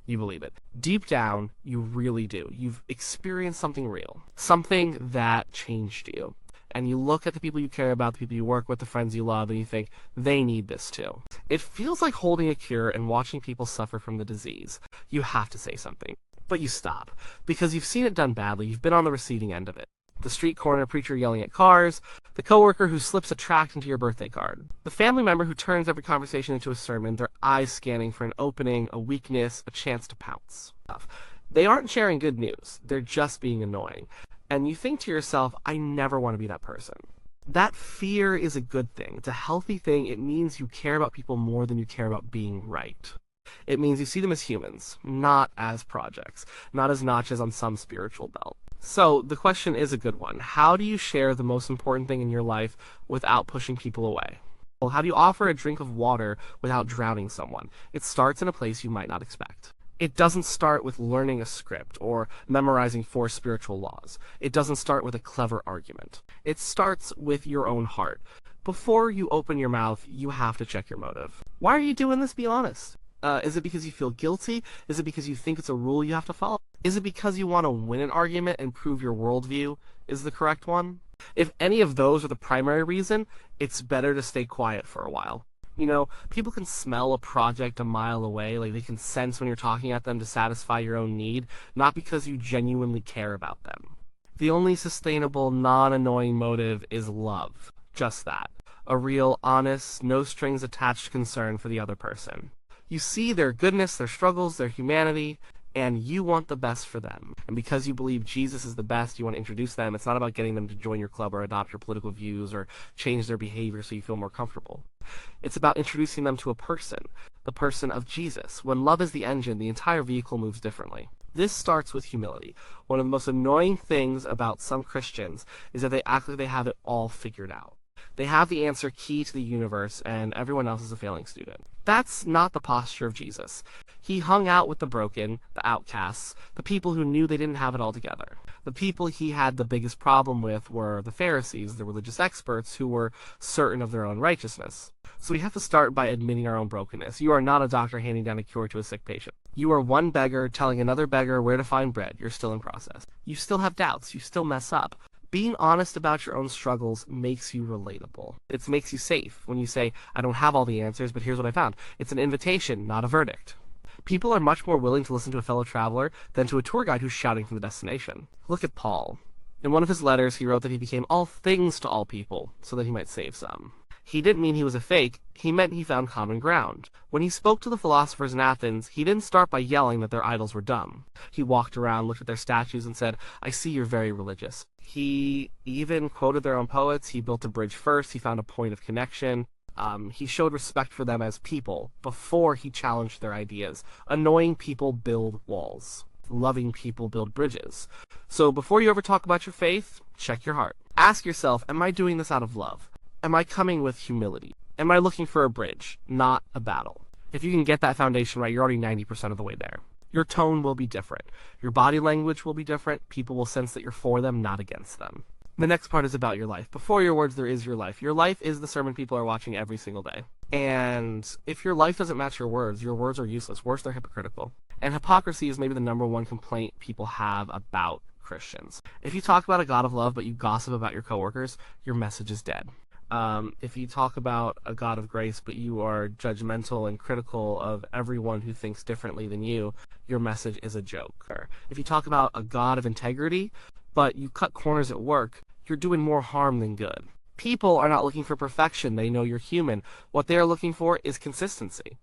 You believe it. Deep down, you really do. You've experienced something real, something that changed you. And you look at the people you care about, the people you work with, the friends you love, and you think, they need this too. It feels like holding a cure and watching people suffer from the disease. You have to say something. But you stop, because you've seen it done badly, you've been on the receiving end of it. The street corner preacher yelling at cars, the coworker who slips a tract into your birthday card, the family member who turns every conversation into a sermon, their eyes scanning for an opening, a weakness, a chance to pounce. They aren't sharing good news, they're just being annoying. And you think to yourself, I never want to be that person. That fear is a good thing. It's a healthy thing. It means you care about people more than you care about being right. It means you see them as humans, not as projects, not as notches on some spiritual belt. So the question is a good one. How do you share the most important thing in your life without pushing people away? Well, how do you offer a drink of water without drowning someone? It starts in a place you might not expect. It doesn't start with learning a script or memorizing 4 spiritual laws. It doesn't start with a clever argument. It starts with your own heart. Before you open your mouth, you have to check your motive. Why are you doing this? Be honest. Is it because you feel guilty? Is it because you think it's a rule you have to follow? Is it because you want to win an argument and prove your worldview is the correct one? If any of those are the primary reason, it's better to stay quiet for a while. You know, people can smell a project a mile away, like they can sense when you're talking at them to satisfy your own need, not because you genuinely care about them. The only sustainable, non-annoying motive is love. Just that. A real, honest, no-strings-attached concern for the other person. You see their goodness, their struggles, their humanity, and you want the best for them. And because you believe Jesus is the best, you want to introduce them. It's not about getting them to join your club or adopt your political views or change their behavior so you feel more comfortable. It's about introducing them to a person, the person of Jesus. When love is the engine, the entire vehicle moves differently. This starts with humility. One of the most annoying things about some Christians is that they act like they have it all figured out. They have the answer key to the universe, and everyone else is a failing student. That's not the posture of Jesus. He hung out with the broken, the outcasts, the people who knew they didn't have it all together. The people he had the biggest problem with were the Pharisees, the religious experts who were certain of their own righteousness. So we have to start by admitting our own brokenness. You are not a doctor handing down a cure to a sick patient. You are one beggar telling another beggar where to find bread. You're still in process. You still have doubts. You still mess up. Being honest about your own struggles makes you relatable. It makes you safe when you say, I don't have all the answers, but here's what I found. It's an invitation, not a verdict. People are much more willing to listen to a fellow traveler than to a tour guide who's shouting from the destination. Look at Paul. In one of his letters, he wrote that he became all things to all people, so that he might save some. He didn't mean he was a fake, he meant he found common ground. When he spoke to the philosophers in Athens, he didn't start by yelling that their idols were dumb. He walked around, looked at their statues, and said, I see you're very religious. He even quoted their own poets, he built a bridge first, he found a point of connection. He showed respect for them as people before he challenged their ideas. Annoying people build walls. Loving people build bridges. So before you ever talk about your faith, check your heart. Ask yourself, am I doing this out of love? Am I coming with humility? Am I looking for a bridge, not a battle? If you can get that foundation right, you're already 90% of the way there. Your tone will be different. Your body language will be different. People will sense that you're for them, not against them. The next part is about your life. Before your words, there is your life. Your life is the sermon people are watching every single day. And if your life doesn't match your words are useless. Worse, they're hypocritical. And hypocrisy is maybe the number one complaint people have about Christians. If you talk about a God of love, but you gossip about your coworkers, your message is dead. If you talk about a God of grace, but you are judgmental and critical of everyone who thinks differently than you, your message is a joke. Or if you talk about a God of integrity, but you cut corners at work, you're doing more harm than good. People are not looking for perfection. They know you're human. What they are looking for is consistency.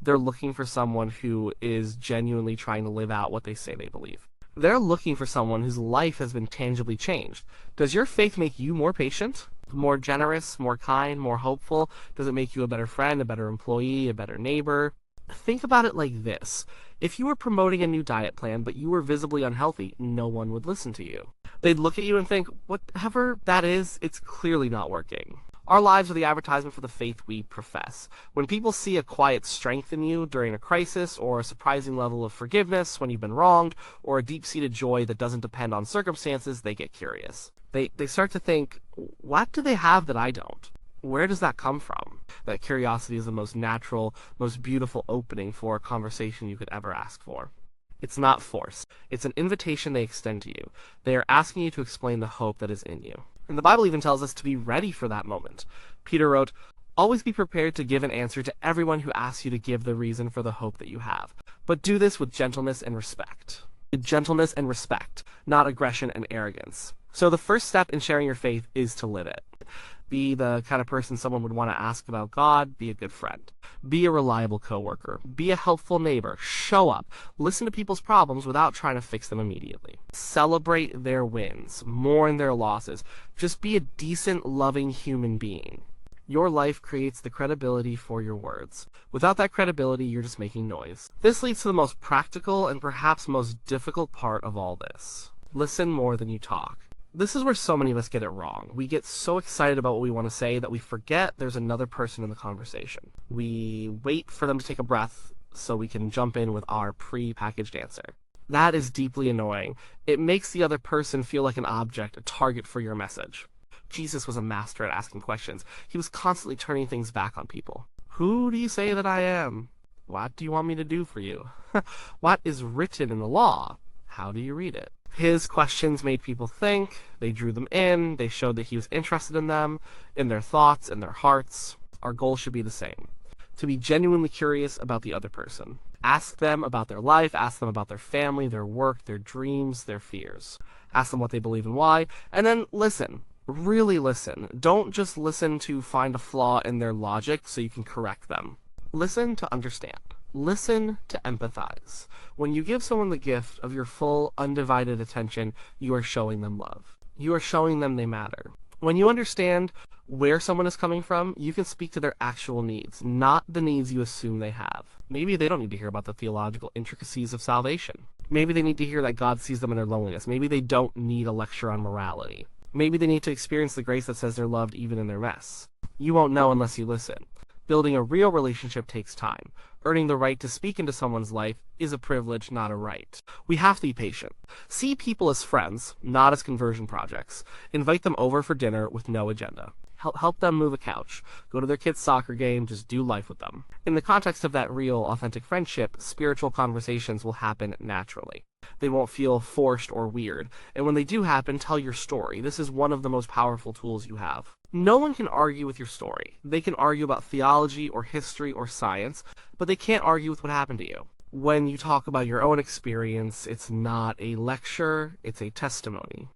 They're looking for someone who is genuinely trying to live out what they say they believe. They're looking for someone whose life has been tangibly changed. Does your faith make you more patient, more generous, more kind, more hopeful? Does it make you a better friend, a better employee, a better neighbor? Think about it like this. If you were promoting a new diet plan, but you were visibly unhealthy, no one would listen to you. They'd look at you and think, whatever that is, it's clearly not working. Our lives are the advertisement for the faith we profess. When people see a quiet strength in you during a crisis, or a surprising level of forgiveness when you've been wronged, or a deep-seated joy that doesn't depend on circumstances, they get curious. They start to think, what do they have that I don't? Where does that come from? That curiosity is the most natural, most beautiful opening for a conversation you could ever ask for. It's not force. It's an invitation they extend to you. They are asking you to explain the hope that is in you. And the Bible even tells us to be ready for that moment. Peter wrote, "Always be prepared to give an answer to everyone who asks you to give the reason for the hope that you have. But do this with gentleness and respect." Gentleness and respect, not aggression and arrogance. So the first step in sharing your faith is to live it. Be the kind of person someone would want to ask about God. Be a good friend. Be a reliable coworker. Be a helpful neighbor. Show up. Listen to people's problems without trying to fix them immediately. Celebrate their wins. Mourn their losses. Just be a decent, loving human being. Your life creates the credibility for your words. Without that credibility, you're just making noise. This leads to the most practical and perhaps most difficult part of all this. Listen more than you talk. This is where so many of us get it wrong. We get so excited about what we want to say that we forget there's another person in the conversation. We wait for them to take a breath so we can jump in with our pre-packaged answer. That is deeply annoying. It makes the other person feel like an object, a target for your message. Jesus was a master at asking questions. He was constantly turning things back on people. Who do you say that I am? What do you want me to do for you? What is written in the law? How do you read it? His questions made people think, they drew them in, they showed that he was interested in them, in their thoughts, in their hearts. Our goal should be the same. To be genuinely curious about the other person. Ask them about their life, ask them about their family, their work, their dreams, their fears. Ask them what they believe and why, and then listen. Really listen. Don't just listen to find a flaw in their logic so you can correct them. Listen to understand. Listen to empathize. When you give someone the gift of your full, undivided attention, you are showing them love. You are showing them they matter. When you understand where someone is coming from, you can speak to their actual needs, not the needs you assume they have. Maybe they don't need to hear about the theological intricacies of salvation. Maybe they need to hear that God sees them in their loneliness. Maybe they don't need a lecture on morality. Maybe they need to experience the grace that says they're loved even in their mess. You won't know unless you listen. Building a real relationship takes time. Earning the right to speak into someone's life is a privilege, not a right. We have to be patient. See people as friends, not as conversion projects. Invite them over for dinner with no agenda. Help them move a couch. Go to their kid's soccer game. Just do life with them. In the context of that real, authentic friendship, spiritual conversations will happen naturally. They won't feel forced or weird. And when they do happen, tell your story. This is one of the most powerful tools you have. No one can argue with your story. They can argue about theology or history or science, but they can't argue with what happened to you. When you talk about your own experience, it's not a lecture, it's a testimony.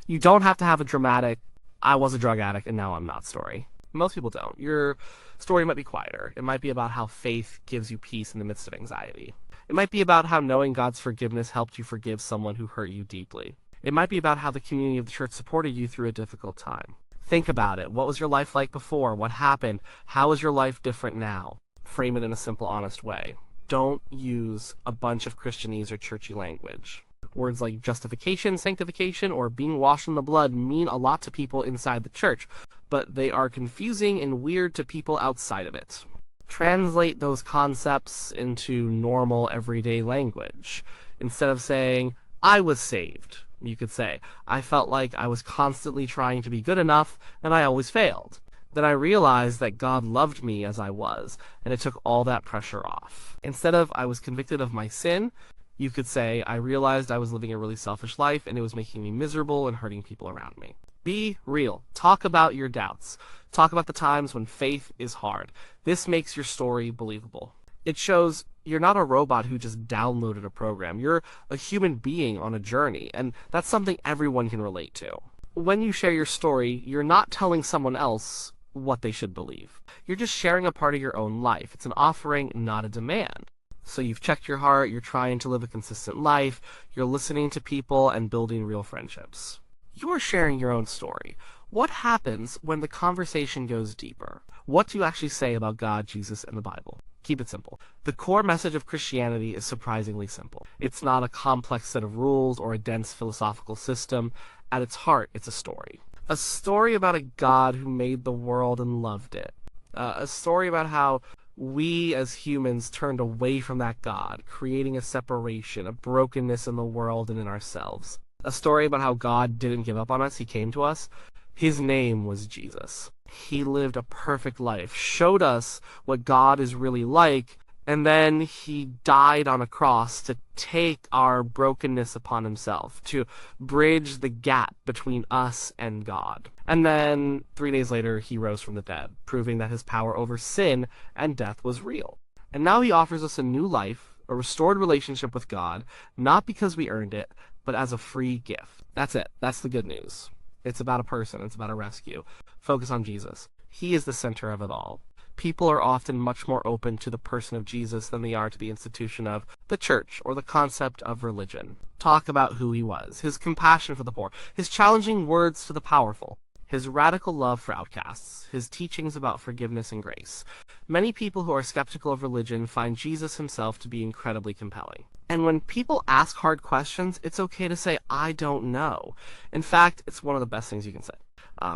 You don't have to have a dramatic, I was a drug addict and now I'm not story. Most people don't. Your story might be quieter. It might be about how faith gives you peace in the midst of anxiety. It might be about how knowing God's forgiveness helped you forgive someone who hurt you deeply. It might be about how the community of the church supported you through a difficult time. Think about it. What was your life like before? What happened? How is your life different now? Frame it in a simple, honest way. Don't use a bunch of Christianese or churchy language. Words like justification, sanctification, or being washed in the blood mean a lot to people inside the church, but they are confusing and weird to people outside of it. Translate those concepts into normal, everyday language. Instead of saying, I was saved, you could say, I felt like I was constantly trying to be good enough, and I always failed. Then I realized that God loved me as I was, and it took all that pressure off. Instead of, I was convicted of my sin, you could say, I realized I was living a really selfish life, and it was making me miserable and hurting people around me. Be real. Talk about your doubts. Talk about the times when faith is hard. This makes your story believable. It shows you're not a robot who just downloaded a program. You're a human being on a journey, and that's something everyone can relate to. When you share your story, you're not telling someone else what they should believe. You're just sharing a part of your own life. It's an offering, not a demand. So you've checked your heart, you're trying to live a consistent life, you're listening to people and building real friendships. You're sharing your own story. What happens when the conversation goes deeper? What do you actually say about God, Jesus, and the Bible? Keep it simple. The core message of Christianity is surprisingly simple. It's not a complex set of rules or a dense philosophical system. At its heart, it's a story. A story about a God who made the world and loved it. A story about how we as humans turned away from that God, creating a separation, a brokenness in the world and in ourselves. A story about how God didn't give up on us, he came to us. His name was Jesus. He lived a perfect life, showed us what God is really like, and then he died on a cross to take our brokenness upon himself, to bridge the gap between us and God. And then 3 days later, he rose from the dead, proving that his power over sin and death was real. And now he offers us a new life, a restored relationship with God, not because we earned it, but as a free gift. That's it. That's the good news. It's about a person. It's about a rescue. Focus on Jesus. He is the center of it all. People are often much more open to the person of Jesus than they are to the institution of the church or the concept of religion. Talk about who he was, his compassion for the poor, his challenging words to the powerful, his radical love for outcasts, his teachings about forgiveness and grace. Many people who are skeptical of religion find Jesus himself to be incredibly compelling. And when people ask hard questions, it's okay to say, I don't know. In fact, it's one of the best things you can say.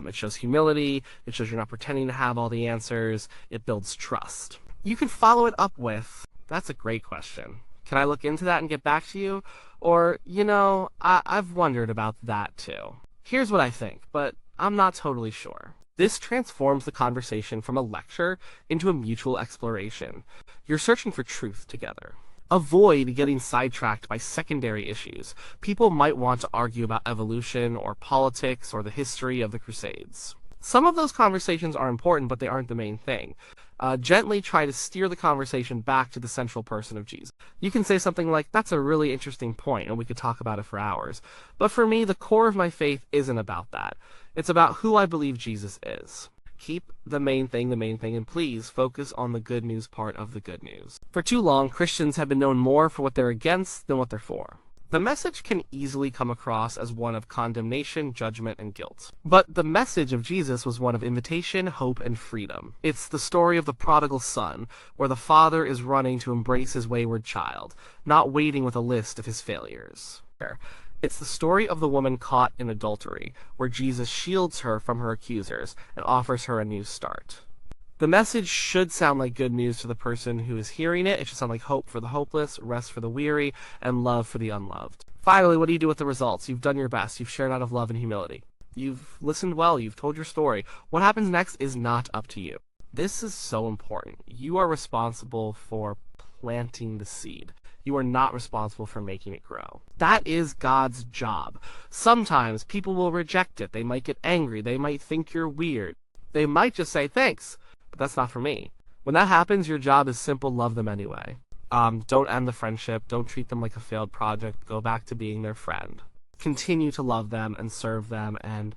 It shows humility, it shows you're not pretending to have all the answers, it builds trust. You can follow it up with, that's a great question. Can I look into that and get back to you? Or, I've wondered about that too. Here's what I think, but I'm not totally sure. This transforms the conversation from a lecture into a mutual exploration. You're searching for truth together. Avoid getting sidetracked by secondary issues. People might want to argue about evolution or politics or the history of the Crusades. Some of those conversations are important, but they aren't the main thing. Gently try to steer the conversation back to the central person of Jesus. You can say something like, that's a really interesting point, and we could talk about it for hours. But for me, the core of my faith isn't about that. It's about who I believe Jesus is. Keep the main thing, and please focus on the good news part of the good news. For too long, Christians have been known more for what they're against than what they're for. The message can easily come across as one of condemnation, judgment, and guilt. But the message of Jesus was one of invitation, hope, and freedom. It's the story of the prodigal son, where the father is running to embrace his wayward child, not waiting with a list of his failures. It's the story of the woman caught in adultery, where Jesus shields her from her accusers and offers her a new start. The message should sound like good news to the person who is hearing it. It should sound like hope for the hopeless, rest for the weary, and love for the unloved. Finally, what do you do with the results? You've done your best. You've shared out of love and humility. You've listened well. You've told your story. What happens next is not up to you. This is so important. You are responsible for planting the seed. You are not responsible for making it grow. That is God's job. Sometimes people will reject it. They might get angry. They might think you're weird. They might just say, thanks, but that's not for me. When that happens, your job is simple, love them anyway. Don't end the friendship. Don't treat them like a failed project. Go back to being their friend. Continue to love them and serve them and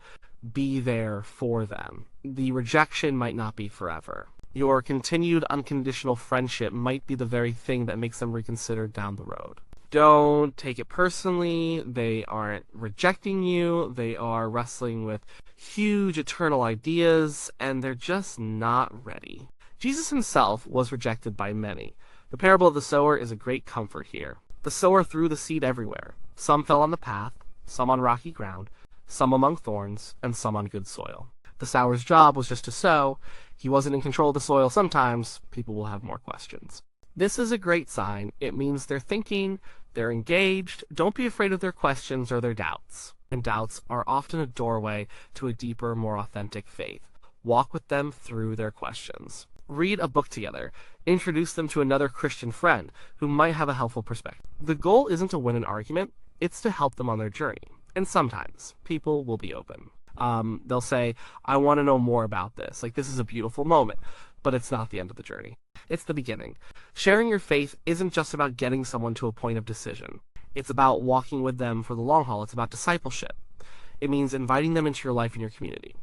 be there for them. The rejection might not be forever. Your continued unconditional friendship might be the very thing that makes them reconsider down the road. Don't take it personally. They aren't rejecting you. They are wrestling with huge eternal ideas, and they're just not ready. Jesus himself was rejected by many. The parable of the sower is a great comfort here. The sower threw the seed everywhere. Some fell on the path, some on rocky ground, some among thorns, and some on good soil. The sower's job was just to sow. He wasn't in control of the soil. Sometimes people will have more questions. This is a great sign. It means they're thinking, they're engaged. Don't be afraid of their questions or their doubts. And doubts are often a doorway to a deeper, more authentic faith. Walk with them through their questions. Read a book together. Introduce them to another Christian friend who might have a helpful perspective. The goal isn't to win an argument. It's to help them on their journey. And sometimes people will be open. They'll say, I want to know more about this. Like, this is a beautiful moment, but it's not the end of the journey. It's the beginning. Sharing your faith isn't just about getting someone to a point of decision. It's about walking with them for the long haul. It's about discipleship. It means inviting them into your life and your community.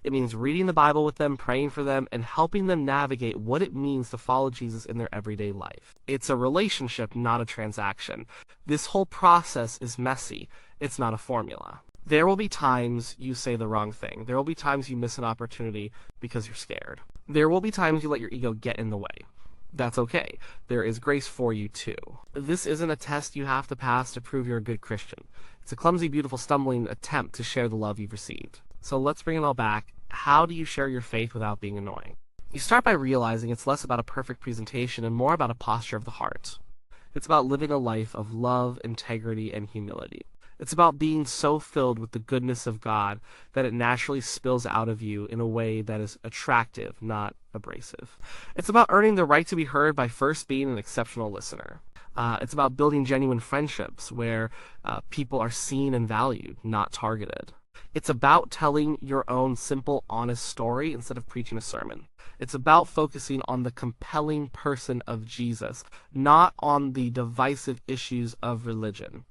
It means reading the Bible with them, praying for them, and helping them navigate what it means to follow Jesus in their everyday life. It's a relationship, not a transaction. This whole process is messy. It's not a formula. There will be times you say the wrong thing. There will be times you miss an opportunity because you're scared. There will be times you let your ego get in the way. That's okay. There is grace for you too. This isn't a test you have to pass to prove you're a good Christian. It's a clumsy, beautiful, stumbling attempt to share the love you've received. So let's bring it all back. How do you share your faith without being annoying? You start by realizing it's less about a perfect presentation and more about a posture of the heart. It's about living a life of love, integrity, and humility. It's about being so filled with the goodness of God that it naturally spills out of you in a way that is attractive, not abrasive. It's about earning the right to be heard by first being an exceptional listener. It's about building genuine friendships where people are seen and valued, not targeted. It's about telling your own simple, honest story instead of preaching a sermon. It's about focusing on the compelling person of Jesus, not on the divisive issues of religion.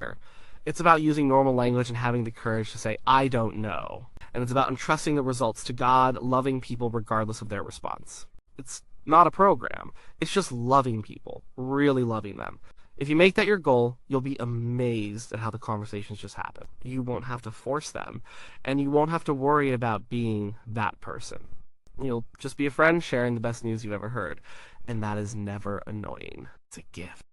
It's about using normal language and having the courage to say, I don't know. And it's about entrusting the results to God, loving people regardless of their response. It's not a program. It's just loving people, really loving them. If you make that your goal, you'll be amazed at how the conversations just happen. You won't have to force them, and you won't have to worry about being that person. You'll just be a friend sharing the best news you've ever heard, and that is never annoying. It's a gift.